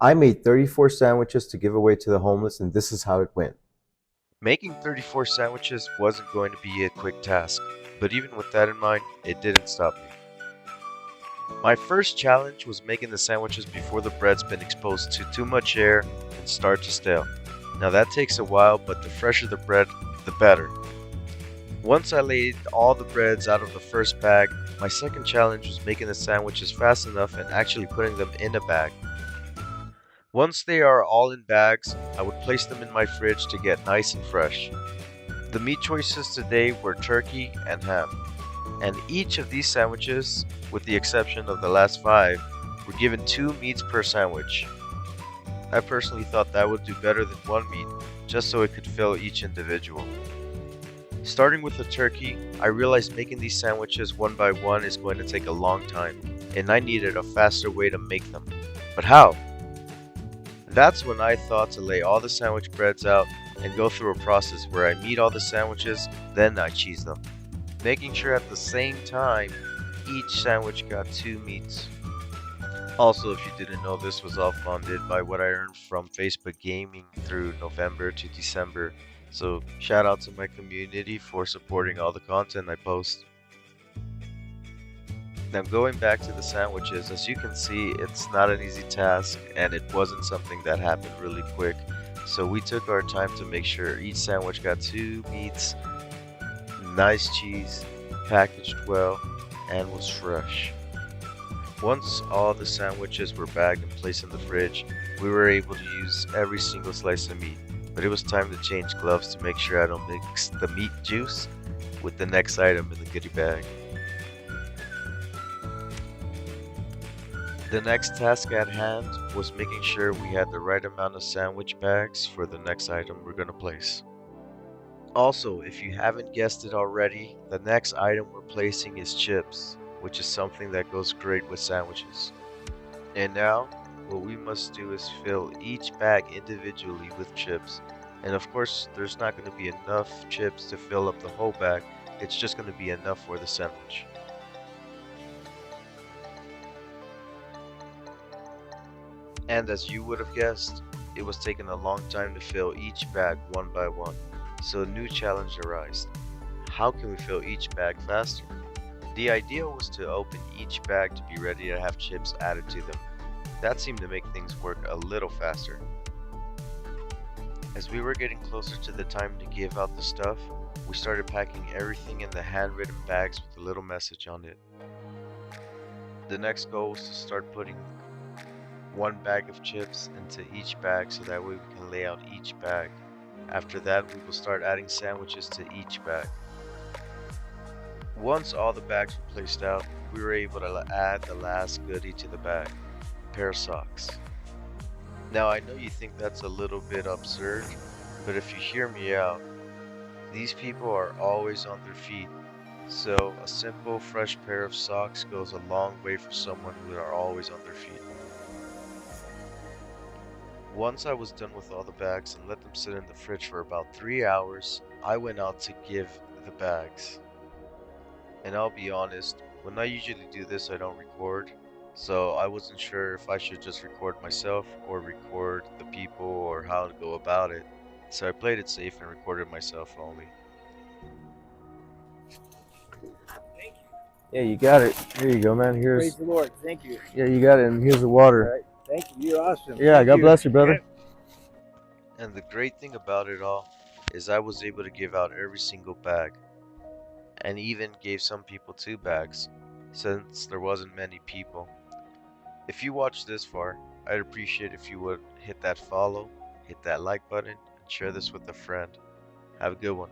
I made 34 sandwiches to give away to the homeless, and this is how it went. Making 34 sandwiches wasn't going to be a quick task, but even with that in mind, it didn't stop me. My first challenge was making the sandwiches before the bread's been exposed to too much air and start to stale. Now that takes a while, but the fresher the bread, the better. Once I laid all the breads out of the first bag, my second challenge was making the sandwiches fast enough and actually putting them in a bag. Once they are all in bags, I would place them in my fridge to get nice and fresh. The meat choices today were turkey and ham, and each of these sandwiches, with the exception of the last 5, were given 2 meats per sandwich. I personally thought that would do better than 1 meat, just so it could fill each individual. Starting with the turkey, I realized making these sandwiches one by one is going to take a long time, and I needed a faster way to make them. But how? That's when I thought to lay all the sandwich breads out and go through a process where I meat all the sandwiches, then I cheese them, making sure at the same time each sandwich got 2 meats. Also, if you didn't know, this was all funded by what I earned from Facebook gaming through November to December, so shout out to my community for supporting all the content I post. Now going back to the sandwiches, as you can see, it's not an easy task and it wasn't something that happened really quick. So we took our time to make sure each sandwich got 2 meats, nice cheese, packaged well, and was fresh. Once all the sandwiches were bagged and placed in the fridge, we were able to use every single slice of meat. But it was time to change gloves to make sure I don't mix the meat juice with the next item in the goodie bag. The next task at hand was making sure we had the right amount of sandwich bags for the next item we're going to place. Also, if you haven't guessed it already, the next item we're placing is chips, which is something that goes great with sandwiches. And now, what we must do is fill each bag individually with chips. And of course, there's not going to be enough chips to fill up the whole bag, it's just going to be enough for the sandwich. And as you would have guessed, it was taking a long time to fill each bag one by one. So a new challenge arose. How can we fill each bag faster? The idea was to open each bag to be ready to have chips added to them. That seemed to make things work a little faster. As we were getting closer to the time to give out the stuff, we started packing everything in the handwritten bags with a little message on it. The next goal was to start putting 1 bag of chips into each bag so that way we can lay out each bag. After that, we will start adding sandwiches to each bag. Once all the bags were placed out, we were able to add the last goodie to the bag, a pair of socks. Now I know you think that's a little bit absurd, but if you hear me out, these people are always on their feet, so a simple fresh pair of socks goes a long way for someone who are always on their feet. Once I was done with all the bags and let them sit in the fridge for about 3 hours, I went out to give the bags. And I'll be honest, when I usually do this I don't record, so I wasn't sure if I should just record myself or record the people or how to go about it. So I played it safe and recorded myself only. Thank you. Yeah, you got it. Here you go, man. Praise Here's the Lord. Thank you. Yeah, you got it. And here's the All water. right. Thank you. You're awesome. Yeah, Thank God you. bless you, brother. And the great thing about it all is I was able to give out every single bag, and even gave some people 2 bags, since there wasn't many people. If you watched this far, I'd appreciate if you would hit that follow, hit that like button, and share this with a friend. Have a good one.